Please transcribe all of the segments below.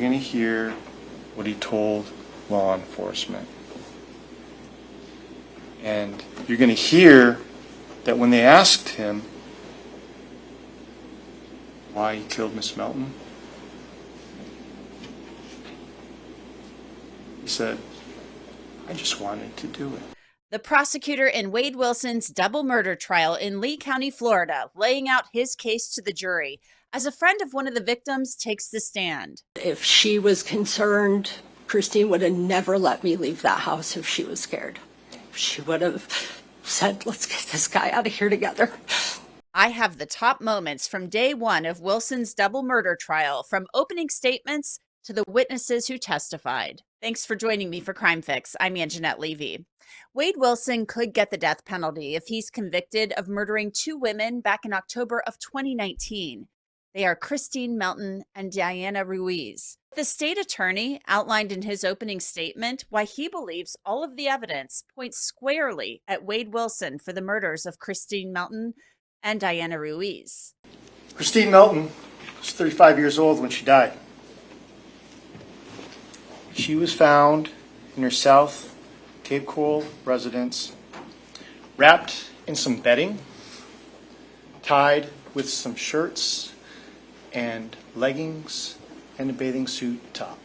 you're going to hear what he told law enforcement. And you're going to hear that when they asked him why he killed Miss Melton, he said, "I just wanted to do it." The prosecutor in Wade Wilson's double murder trial in Lee County, Florida, laying out his case to the jury as a friend of one of the victims takes the stand. If she was concerned, Kristine would have never let me leave that house if she was scared. She would have said, "Let's get this guy out of here together." I have the top moments from day one of Wilson's double murder trial, from opening statements to the witnesses who testified. Thanks for joining me for Crime Fix. I'm Angenette Levy. Wade Wilson could get the death penalty if he's convicted of murdering two women back in October of 2019. They are Kristine Melton and Diana Ruiz. The state attorney outlined in his opening statement why he believes all of the evidence points squarely at Wade Wilson for the murders of Kristine Melton and Diana Ruiz. Kristine Melton was 35 years old when she died. She was found in her South Cape Coral residence, wrapped in some bedding, tied with some shirts and leggings and a bathing suit top.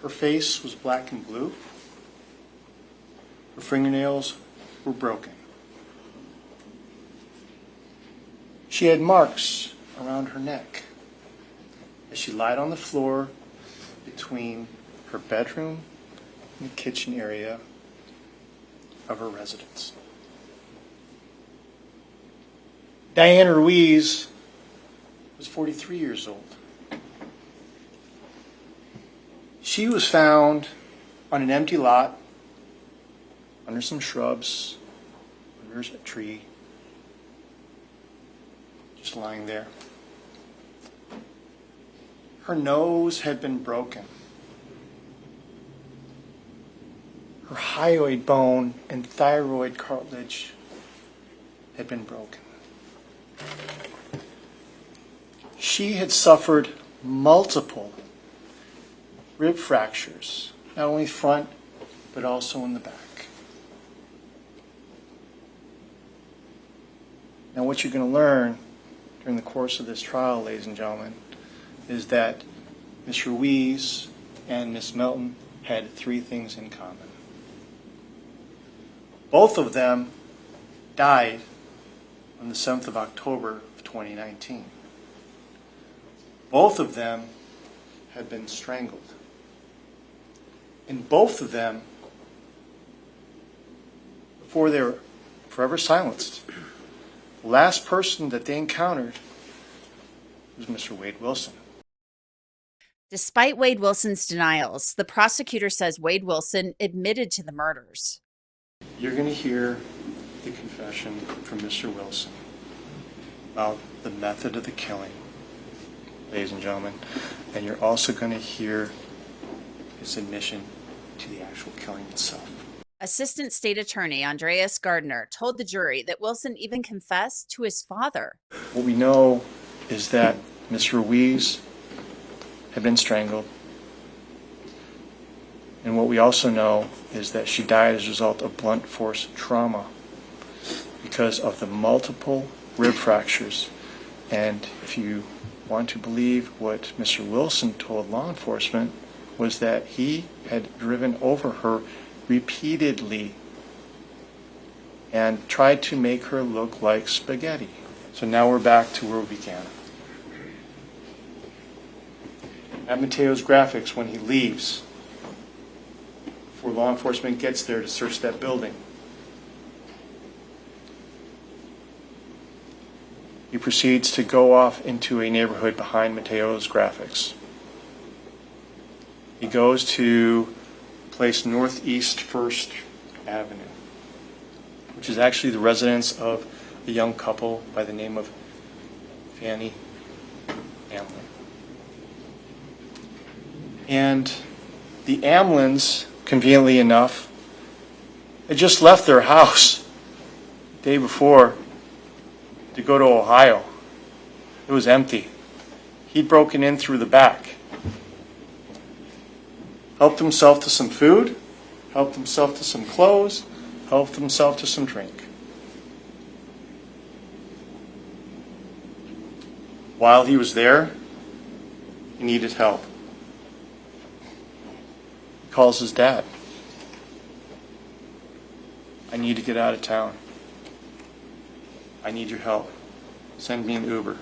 Her face was black and blue. Her fingernails were broken. She had marks around her neck as she lied on the floor between her bedroom and the kitchen area of her residence. Diana Ruiz was 43 years old. She was found on an empty lot under some shrubs, under a tree, just lying there. Her nose had been broken. Her hyoid bone and thyroid cartilage had been broken. She had suffered multiple rib fractures, not only front, but also in the back. Now, what you're going to learn during the course of this trial, ladies and gentlemen, is that Miss Ruiz and Miss Melton had three things in common. Both of them died on the 7th of October of 2019. Both of them had been strangled. And both of them, before they were forever silenced, the last person that they encountered was Mr. Wade Wilson. Despite Wade Wilson's denials, the prosecutor says Wade Wilson admitted to the murders. You're going to hear the confession from Mr. Wilson about the method of the killing, ladies and gentlemen, and you're also going to hear his admission to the actual killing itself. Assistant State Attorney Andreas Gardner told the jury that Wilson even confessed to his father. What we know is that Miss Ruiz had been strangled, and what we also know is that she died as a result of blunt force trauma because of the multiple rib fractures. And if you want to believe what Mr. Wilson told law enforcement, was that he had driven over her repeatedly and tried to make her look like spaghetti. So now we're back to where we began. At Mateo's Graphics, when he leaves, before law enforcement gets there to search that building, he proceeds to go off into a neighborhood behind Mateo's Graphics. He goes to place Northeast 1st Avenue, which is actually the residence of a young couple by the name of Fanny Amlin. And the Amlins, conveniently enough, had just left their house the day before to go to Ohio. It was empty. He'd broken in through the back. Helped himself to some food, helped himself to some clothes, helped himself to some drink. While he was there, he needed help. He calls his dad. I need to get out of town. I need your help. Send me an Uber.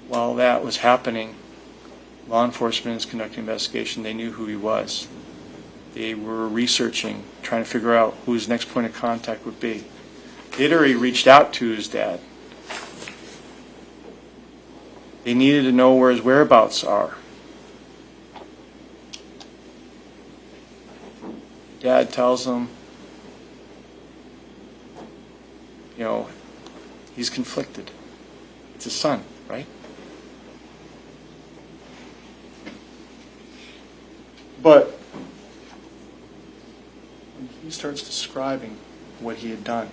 While that was happening, law enforcement is conducting an investigation. They knew who he was. They were researching, trying to figure out who his next point of contact would be. They'd already reached out to his dad. They needed to know where his whereabouts are. Dad tells them, he's conflicted. It's his son, right? But when he starts describing what he had done,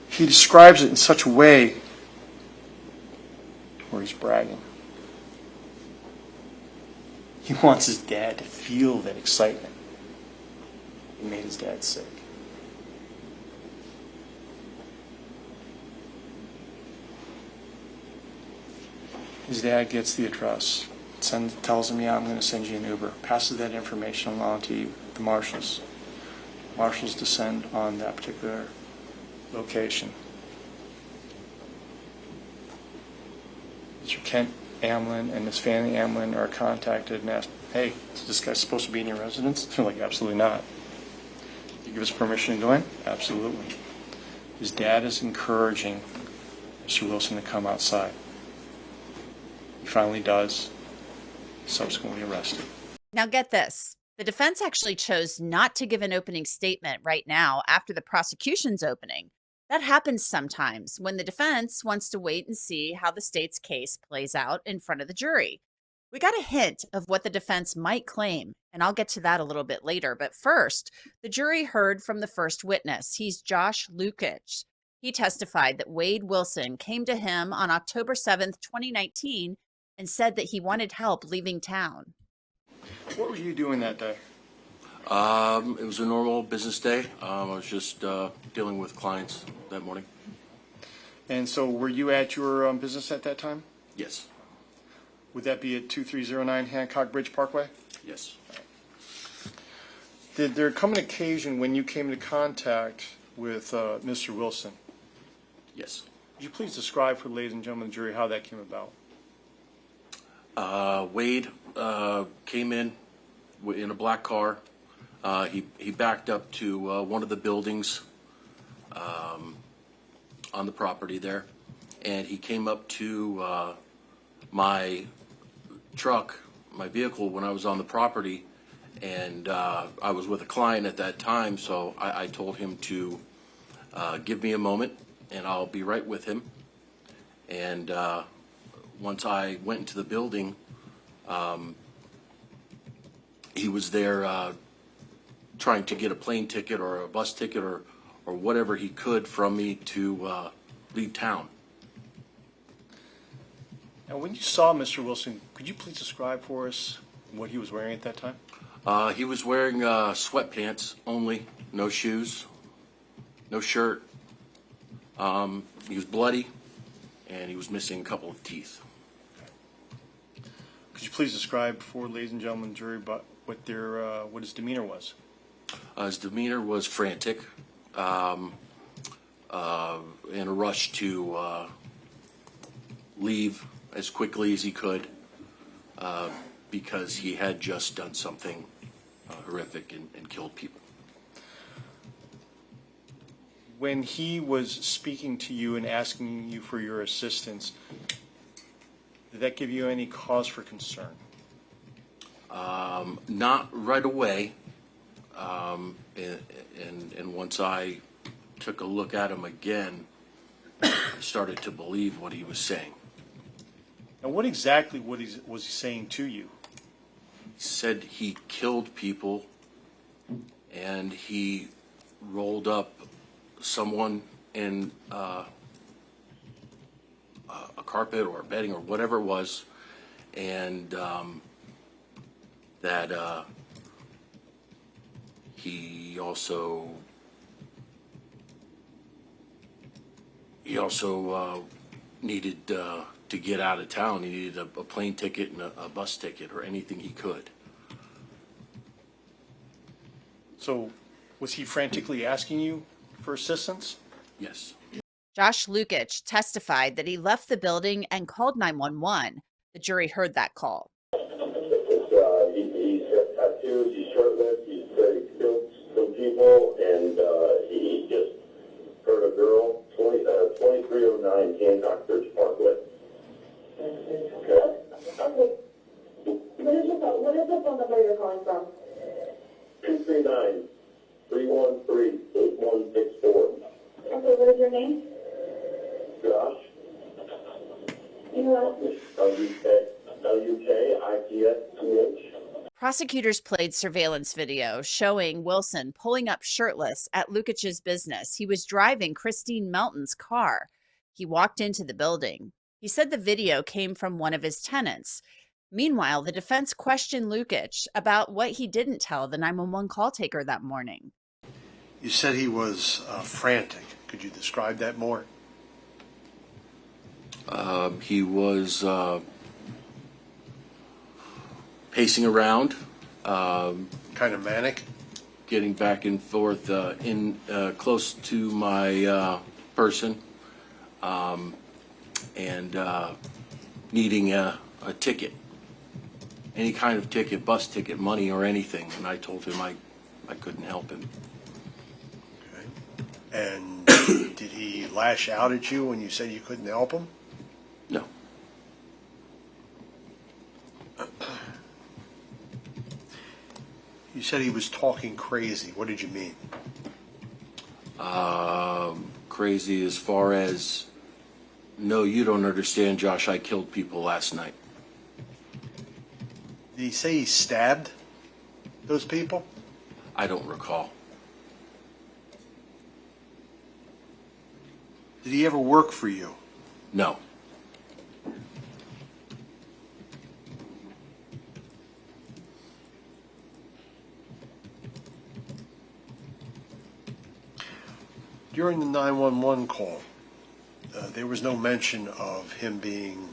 he describes it in such a way where he's bragging. He wants his dad to feel that excitement. It made his dad sick. His dad gets the address, tells him, I'm going to send you an Uber, passes that information along to the marshals. Marshals descend on that particular location. Mr. Kent Amlin and Miss Fanny Amlin are contacted and asked, hey, is this guy supposed to be in your residence? They're like, absolutely not. You give us permission to go in? Absolutely. His dad is encouraging Mr. Wilson to come outside. He finally does, subsequently arrested. Now get this. The defense actually chose not to give an opening statement right now after the prosecution's opening. That happens sometimes when the defense wants to wait and see how the state's case plays out in front of the jury. We got a hint of what the defense might claim, and I'll get to that a little bit later. But first, the jury heard from the first witness. He's Josh Lukich. He testified that Wade Wilson came to him on October 7th, 2019, and said that he wanted help leaving town. What were you doing that day? It was a normal business day. I was just dealing with clients that morning. And so were you at your business at that time? Yes. Would that be at 2309 Hancock Bridge Parkway? Yes. Did there come an occasion when you came into contact with Mr. Wilson? Yes. Would you please describe for the ladies and gentlemen of the jury how that came about? Wade came in a black car. He backed up to one of the buildings on the property there, and he came up to my truck, my vehicle, when I was on the property, and I was with a client at that time, so I told him to give me a moment, and I'll be right with him. And once I went into the building, he was there trying to get a plane ticket or a bus ticket or whatever he could from me to leave town. Now, when you saw Mr. Wilson, could you please describe for us what he was wearing at that time? He was wearing sweatpants only, no shoes, no shirt. He was bloody, and he was missing a couple of teeth. Could you please describe for ladies and gentlemen of the jury what his demeanor was? His demeanor was frantic, in a rush to leave as quickly as he could, because he had just done something horrific and killed people. When he was speaking to you and asking you for your assistance, did that give you any cause for concern? Not right away. And once I took a look at him again, I started to believe what he was saying. Now, what exactly was he saying to you? He said he killed people and he rolled up someone in a carpet or bedding or whatever it was, and that he also needed to get out of town. He needed a plane ticket and a bus ticket or anything he could. So was he frantically asking you for assistance? Yes. Josh Lukich testified that he left the building and called 911. The jury heard that call. He's got tattoos, he's shirtless, he's killed some people, and he just hurt a girl, 2309 Hancock Bridge Parkway. Okay. What is the phone number you're calling from? 239-313-8164. Okay, what is your name? Josh. Lukich. Prosecutors played surveillance video showing Wilson pulling up shirtless at Lukich's business. He was driving Kristine Melton's car. He walked into the building. He said the video came from one of his tenants. Meanwhile, the defense questioned Lukich about what he didn't tell the 911 call taker that morning. You said he was frantic. Could you describe that more? He was pacing around, Kind of manic? getting back and forth close to my person, and needing a ticket, any kind of ticket, bus ticket, money, or anything. And I told him I couldn't help him. Okay. And did he lash out at you when you said you couldn't help him? No. You said he was talking crazy. What did you mean? Crazy as far as, no, you don't understand, Josh, I killed people last night. Did he say he stabbed those people? I don't recall. Did he ever work for you? No. During the 911 call, there was no mention of him being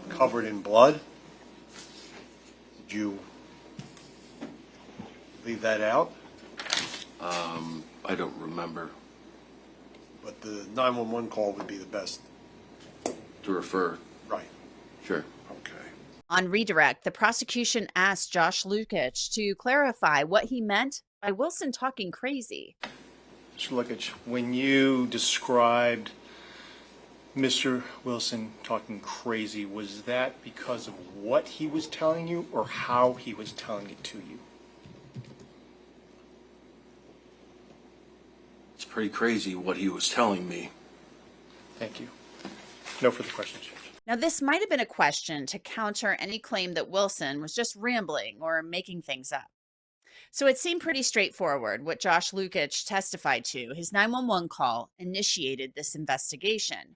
covered in blood. Did you leave that out? I don't remember. But the 911 call would be the best. To refer. Right. Sure. Okay. On redirect, the prosecution asked Josh Lukich to clarify what he meant by Wilson talking crazy. Mr. Lukich, when you described Mr. Wilson talking crazy, was that because of what he was telling you or how he was telling it to you? It's pretty crazy what he was telling me. Thank you. No further questions, Judge. Now, this might have been a question to counter any claim that Wilson was just rambling or making things up. So it seemed pretty straightforward what Josh Lukich testified to. His 911 call initiated this investigation.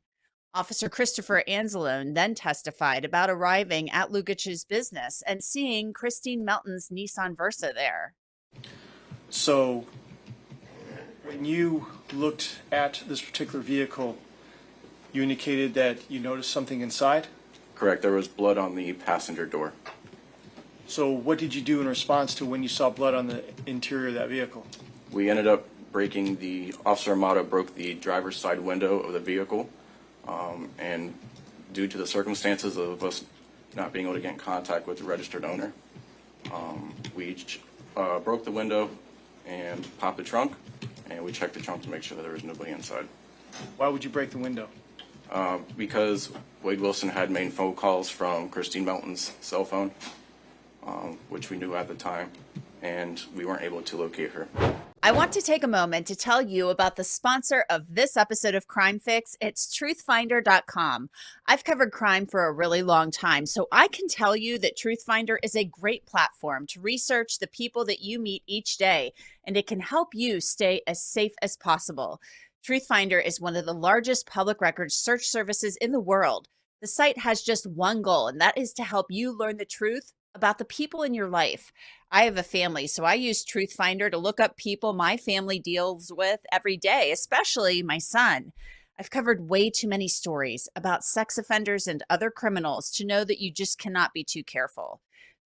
Officer Christopher Anzalone then testified about arriving at Lukich's business and seeing Kristine Melton's Nissan Versa there. So when you looked at this particular vehicle, you indicated that you noticed something inside? Correct. There was blood on the passenger door. So what did you do in response to when you saw blood on the interior of that vehicle? We ended up breaking Officer Amata broke the driver's side window of the vehicle. And due to the circumstances of us not being able to get in contact with the registered owner, we broke the window and popped the trunk, and we checked the trunk to make sure that there was nobody inside. Why would you break the window? Because Wade Wilson had made phone calls from Kristine Melton's cell phone, which we knew at the time, and we weren't able to locate her. I want to take a moment to tell you about the sponsor of this episode of Crime Fix. It's truthfinder.com. I've covered crime for a really long time, so I can tell you that Truthfinder is a great platform to research the people that you meet each day, and it can help you stay as safe as possible. Truthfinder is one of the largest public records search services in the world. The site has just one goal, and that is to help you learn the truth about the people in your life. I have a family, so I use Truthfinder to look up people my family deals with every day, especially my son. I've covered way too many stories about sex offenders and other criminals to know that you just cannot be too careful.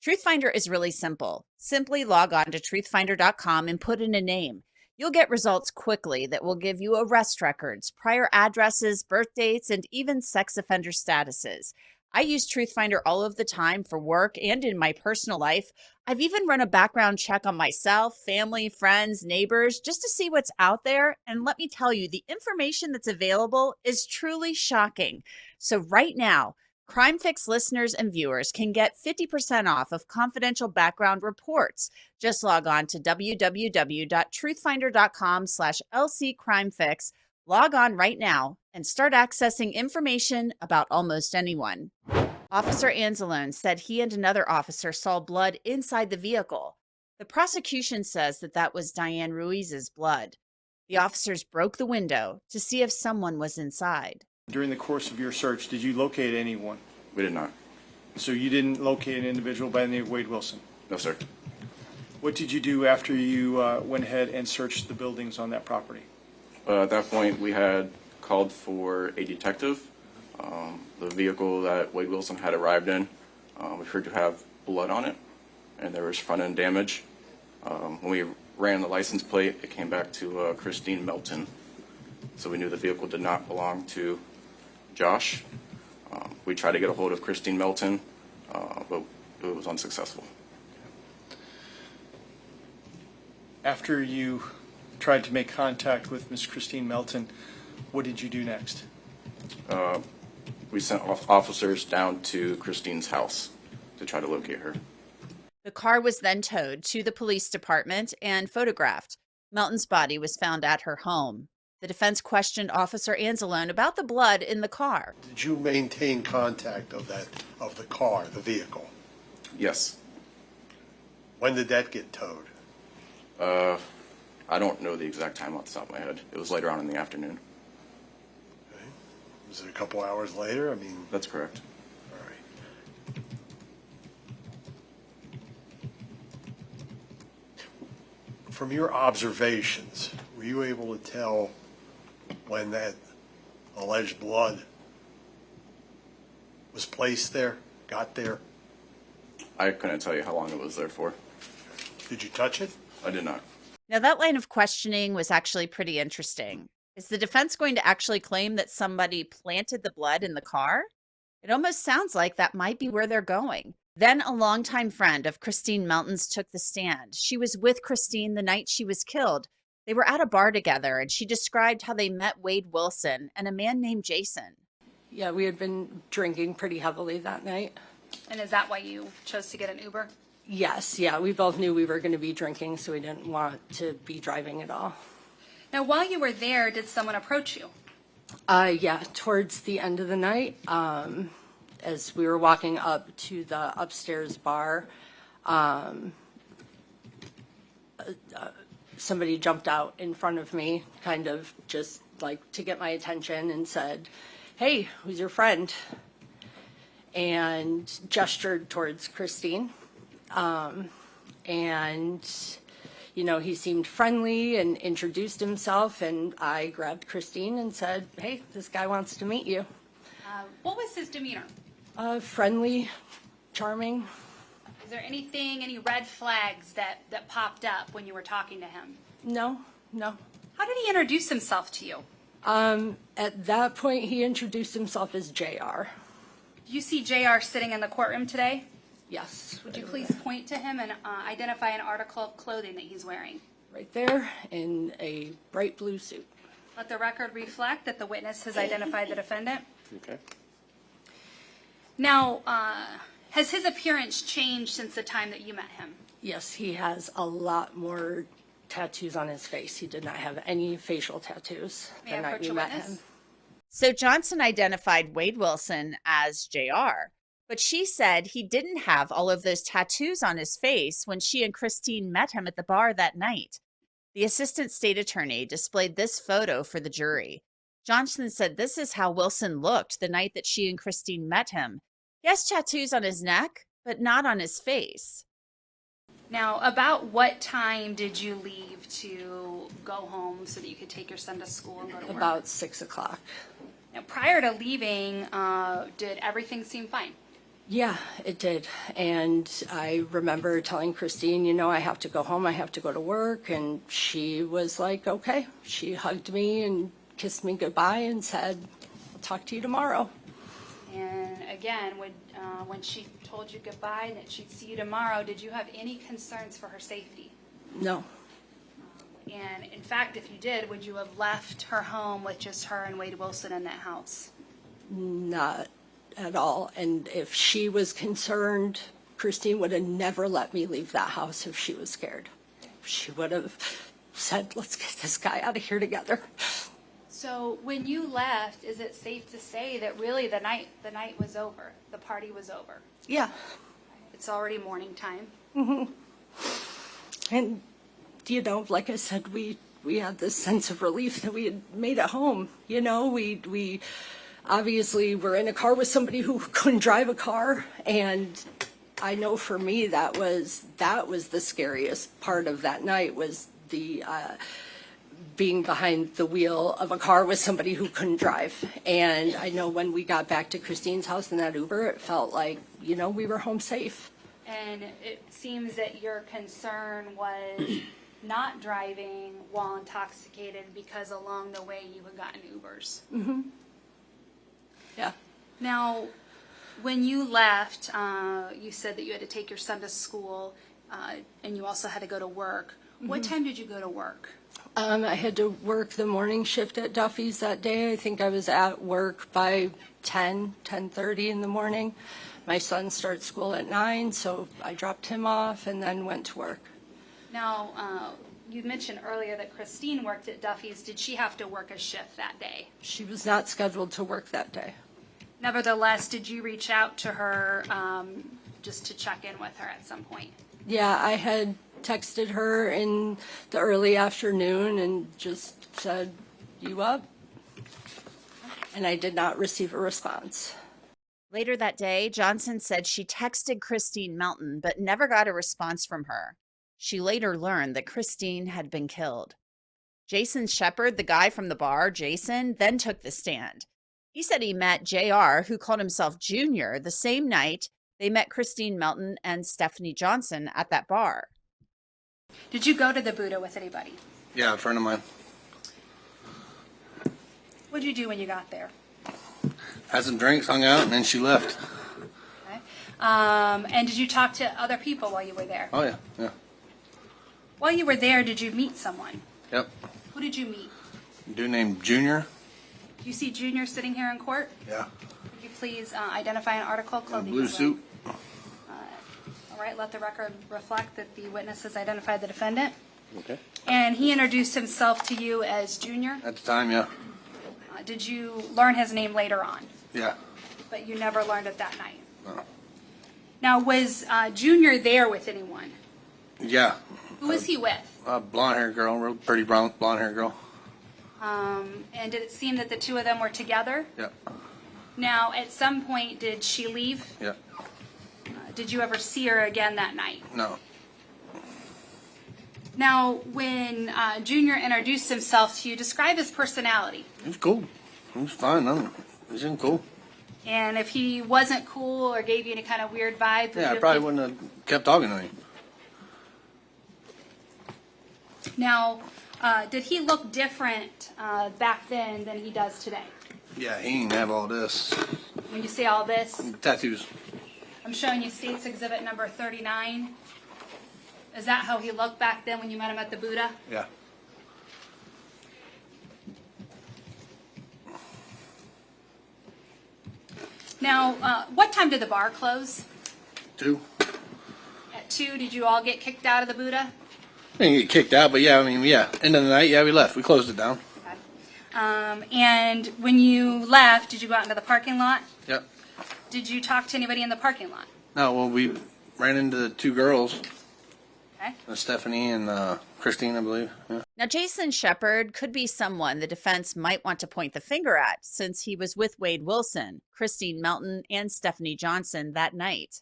Truthfinder is really simple. Simply log on to truthfinder.com and put in a name. You'll get results quickly that will give you arrest records, prior addresses, birth dates, and even sex offender statuses. I use Truthfinder all of the time for work and in my personal life. I've even run a background check on myself, family, friends, neighbors, just to see what's out there. And let me tell you, the information that's available is truly shocking. So right now, Crime Fix listeners and viewers can get 50% off of confidential background reports. Just log on to www.truthfinder.com/LCCrimeFix. Log on right now and start accessing information about almost anyone. Officer Anzalone said he and another officer saw blood inside the vehicle. The prosecution says that that was Diane Ruiz's blood. The officers broke the window to see if someone was inside. During the course of your search, did you locate anyone? We did not. So you didn't locate an individual by the name of Wade Wilson? No, sir. What did you do after you went ahead and searched the buildings on that property? At that point, we had called for a detective. The vehicle that Wade Wilson had arrived in, we heard to have blood on it, and there was front end damage. When we ran the license plate, it came back to Kristine Melton. So we knew the vehicle did not belong to Josh. We tried to get a hold of Kristine Melton, but it was unsuccessful. After you tried to make contact with Miss Kristine Melton, what did you do next? We sent officers down to Kristine's house to try to locate her. The car was then towed to the police department and photographed. Melton's body was found at her home. The defense questioned Officer Anzalone about the blood in the car. Did you maintain contact of the car, the vehicle? Yes. When did that get towed? I don't know the exact time off the top of my head. It was later on in the afternoon. Okay. Was it a couple hours later? I mean, That's correct. all right. From your observations, were you able to tell when that alleged blood was placed there, got there? I couldn't tell you how long it was there for. Did you touch it? I did not. Now, that line of questioning was actually pretty interesting. Is the defense going to actually claim that somebody planted the blood in the car? It almost sounds like that might be where they're going. Then a longtime friend of Kristine Melton's took the stand. She was with Kristine the night she was killed. They were at a bar together, and she described how they met Wade Wilson and a man named Jason. Yeah, we had been drinking pretty heavily that night. And is that why you chose to get an Uber? Yes, yeah, we both knew we were going to be drinking, so we didn't want to be driving at all. Now, while you were there, did someone approach you? Yeah, towards the end of the night, as we were walking up to the upstairs bar, somebody jumped out in front of me, kind of just like to get my attention, and said, "Hey, who's your friend?" And gestured towards Kristine. And, you know, he seemed friendly and introduced himself, and I grabbed Kristine and said, "Hey, this guy wants to meet you." What was his demeanor? Friendly, charming. Is there any red flags that popped up when you were talking to him? No. How did he introduce himself to you? At that point, he introduced himself as JR. Do you see JR sitting in the courtroom today? Yes. Would you please point to him and identify an article of clothing that he's wearing? Right there, in a bright blue suit. Let the record reflect that the witness has identified the defendant. Okay. Now, has his appearance changed since the time that you met him? Yes, he has a lot more tattoos on his face. He did not have any facial tattoos May I the night approach we a met witness? him. So Johnson identified Wade Wilson as JR, but she said he didn't have all of those tattoos on his face when she and Kristine met him at the bar that night. The assistant state attorney displayed this photo for the jury. Johnson said this is how Wilson looked the night that she and Kristine met him. He has tattoos on his neck, but not on his face. Now, about what time did you leave to go home so that you could take your son to school and go to work? About 6 o'clock. Now, prior to leaving, did everything seem fine? Yeah, it did. And I remember telling Kristine, you know, I have to go home, I have to go to work. And she was like, okay. She hugged me and kissed me goodbye and said, I'll talk to you tomorrow. And again, when she told you goodbye and that she'd see you tomorrow, did you have any concerns for her safety? No, And in fact, if you did, would you have left her home with just her and Wade Wilson in that house? not at all. And if she was concerned, Kristine would have never let me leave that house if she was scared. She would have said, let's get this guy out of here together. So when you left, is it safe to say that really the night was over, the party was over? Yeah. It's already morning time. And, you know, like I said, we had this sense of relief that we had made it home. You know, we obviously were in a car with somebody who couldn't drive a car. And I know for me, that was the scariest part of that night, was the being behind the wheel of a car with somebody who couldn't drive. And I know when we got back to Kristine's house in that Uber, it felt like, you know, we were home safe. And it seems that your concern was not driving while intoxicated because along the way you had gotten Ubers. Yeah. Now, when you left, you said that you had to take your son to school and you also had to go to work. What time did you go to work? I had to work the morning shift at Duffy's that day. I think I was at work by 10:30 in the morning. My son starts school at 9, so I dropped him off and then went to work. Now, you mentioned earlier that Kristine worked at Duffy's. Did she have to work a shift that day? She was not scheduled to work that day. Nevertheless, did you reach out to her just to check in with her at some point? Yeah, I had texted her in the early afternoon and just said, "You up?" And I did not receive a response. Later that day, Johnson said she texted Kristine Melton but never got a response from her. She later learned that Kristine had been killed. Jason Shepard, the guy from the bar, Jason, then took the stand. He said he met JR, who called himself Junior, the same night they met Kristine Melton and Stephanie Johnson at that bar. Did you go to the Buddha with anybody? Yeah, a friend of mine. What did you do when you got there? Had some drinks, hung out, and then she left. Okay. And did you talk to other people while you were there? Oh, yeah, yeah. While you were there, did you meet someone? Yep. Who did you meet? A dude named Junior. Do you see Junior sitting here in court? Yeah. Could you please identify an article of In a clothing? blue he's wearing? suit. All right, let the record reflect that the witness has identified the defendant. Okay. And he introduced himself to you as Junior. At the time, yeah. Did you learn his name later on? Yeah. But you never learned it that night. No. Now, was Junior there with anyone? Yeah. Who was he with? A blonde-haired girl, real pretty blonde-haired girl. And did it seem that the two of them were together? Yep. Now, at some point, did she leave? Yep. Did you ever see her again that night? No. Now, when Junior introduced himself to you, describe his personality. He was cool. He was fine. He seemed cool. And if he wasn't cool or gave you any kind of weird vibe, Yeah, I probably wouldn't have kept talking to him. Now, did he look different back then than he does today? Yeah, he didn't have all this. When you say all this, Tattoos. I'm showing you State's Exhibit number 39. Is that how he looked back then when you met him at the Buddha? Yeah. Now, what time did the bar close? 2. At 2, did you all get kicked out of the Buddha? didn't get kicked out, but yeah, I mean, yeah. End of the night, yeah, we left. We closed it down. And when you left, did you go out into the parking lot? Yep. Did you talk to anybody in the parking lot? No, well, we ran into the two girls, Okay. Stephanie and Kristine, I believe. Yeah. Now, Jason Shepard could be someone the defense might want to point the finger at since he was with Wade Wilson, Kristine Melton, and Stephanie Johnson that night.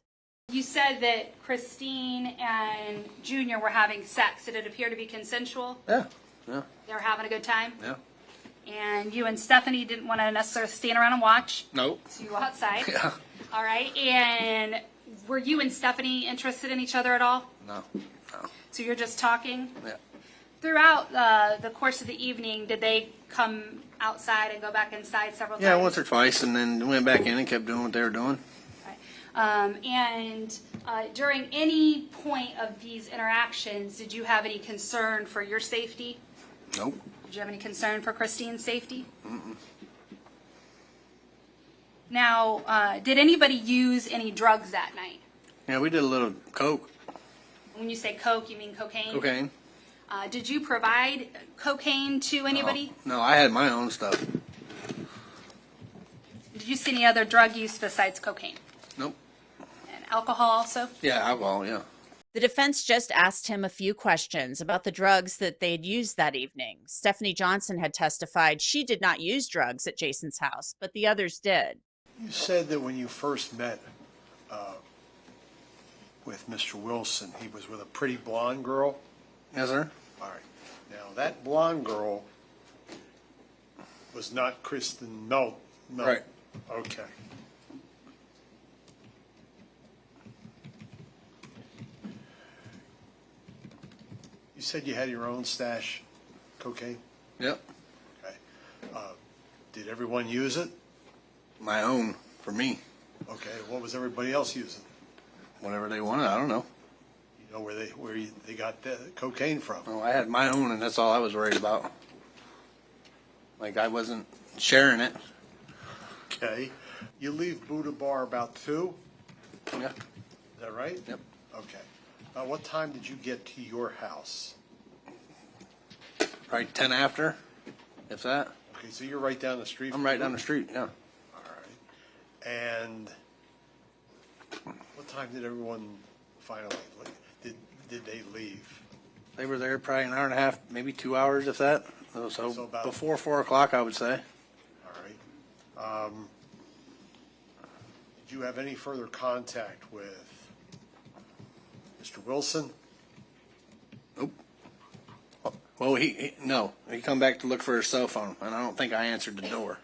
You said that Kristine and Junior were having sex. Did it appear to be consensual? Yeah. Yeah. They were having a good time? Yeah. And you and Stephanie didn't want to necessarily stand around and watch? Nope. So you go outside? Yeah. All right. And were you and Stephanie interested in each other at all? No. No. So you're just talking? Yeah. Throughout the course of the evening, did they come outside and go back inside several times? Yeah, once or twice, and then went back in and kept doing what they were doing. And during any point of these interactions, did you have any concern for your safety? Nope. Did you have any concern for Kristine's safety? Mm-mm. Now, did anybody use any drugs that night? Yeah, we did a little coke. When you say coke, you mean cocaine? Cocaine. Did you provide cocaine to anybody? No, I had my own stuff. Did you see any other drug use besides cocaine? Nope. And alcohol also? Yeah, alcohol, yeah. The defense just asked him a few questions about the drugs that they'd used that evening. Stephanie Johnson had testified she did not use drugs at Jason's house, but the others did. You said that when you first met with Mr. Wilson, he was with a pretty blonde girl? Yes, sir. All right. Now, that blonde girl was not Kristen Melton. Right. Okay. You said you had your own stash cocaine? Yep. Okay. Did everyone use it? My own, for me. Okay. What was everybody else using? Whatever they wanted, I don't know. You know where they got the cocaine from? Oh, I had my own, and that's all I was worried about. Like, I wasn't sharing it. Okay. You leave Buddha Bar about 2? Yeah. Is that right? Yep. Okay. What time did you get to your house? Probably 10 after, if that. Okay, so you're right down the street? I'm right down the street, yeah. All right. And what time did everyone finally leave? Did they leave? They were there probably an hour and a half, maybe 2 hours, if that. So about before 4 o'clock, I would say. All right. Did you have any further contact with Mr. Wilson? Nope. Well, no. He come back to look for his cell phone, and I don't think I answered the door.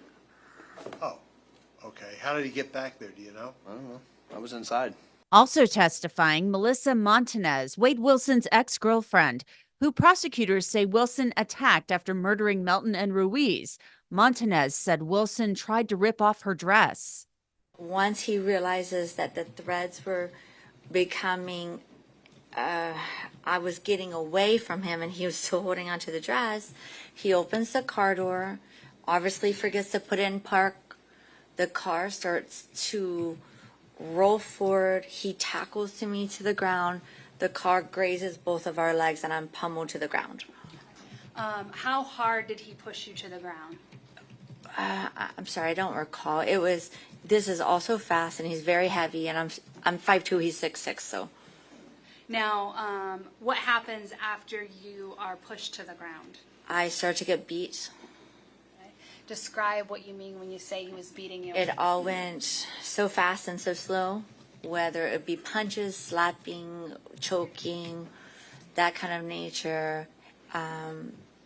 Oh, okay. How did he get back there? Do you know? I don't know. I was inside. Also testifying, Melissa Montanez, Wade Wilson's ex-girlfriend, who prosecutors say Wilson attacked after murdering Melton and Ruiz. Montanez said Wilson tried to rip off her dress. Once he realizes that the threads were becoming, I was getting away from him and he was still holding onto the dress, he opens the car door, obviously forgets to put it in park. The car starts to roll forward. He tackles to me to the ground. The car grazes both of our legs and I'm pummeled to the ground. How hard did he push you to the ground? I'm sorry, I don't recall. This is also fast and he's very heavy and I'm 5'2", he's 6'6", so. Now, what happens after you are pushed to the ground? I start to get beat. Okay. Describe what you mean when you say he was beating you. It all went so fast and so slow, whether it be punches, slapping, choking, that kind of nature.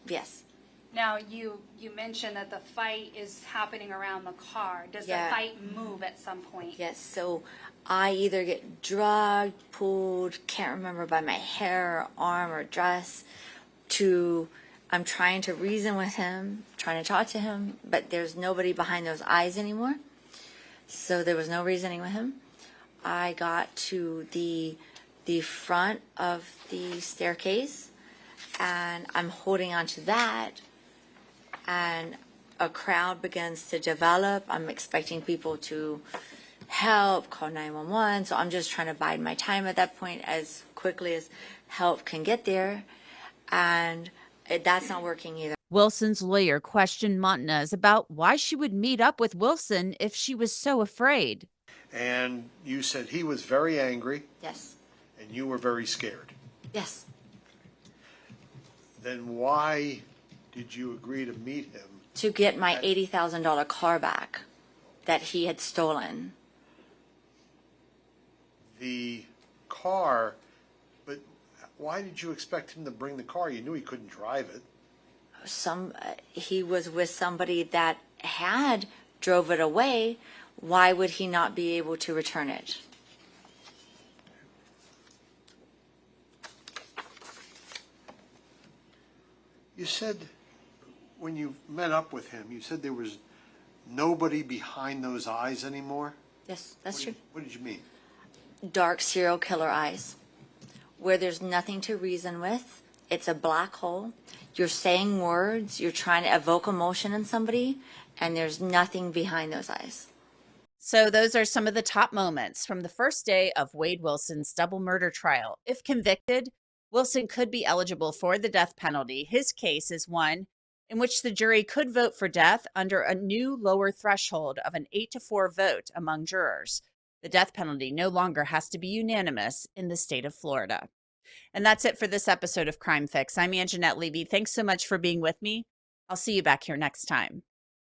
Yes. Now, you mentioned that the fight is happening around the car. Does Yeah. the fight move at some point? Yes, so I either get drugged, pulled, can't remember, by my hair, arm, or dress, to I'm trying to reason with him, trying to talk to him, but there's nobody behind those eyes anymore. So there was no reasoning with him. I got to the front of the staircase, and I'm holding on to that, and a crowd begins to develop. I'm expecting people to help, call 911, so I'm just trying to bide my time at that point as quickly as help can get there. And that's not working either. Wilson's lawyer questioned Montanez about why she would meet up with Wilson if she was so afraid. And you said he was very angry Yes. and you were very scared. Yes. Then why did you agree to meet him? To get my $80,000 car back that he had stolen. The car, but why did you expect him to bring the car? You knew he couldn't drive it. He was with somebody that had drove it away. Why would he not be able to return it? You said when you met up with him, you said there was nobody behind those eyes anymore? Yes, that's true. What did you mean? Dark serial killer eyes, where there's nothing to reason with. It's a black hole. You're saying words, you're trying to evoke emotion in somebody, and there's nothing behind those eyes. So those are some of the top moments from the first day of Wade Wilson's double murder trial. If convicted, Wilson could be eligible for the death penalty. His case is one in which the jury could vote for death under a new lower threshold of an 8-4 vote among jurors. The death penalty no longer has to be unanimous in the state of Florida. And that's it for this episode of Crime Fix. I'm Angenette Levy. Thanks so much for being with me. I'll see you back here next time.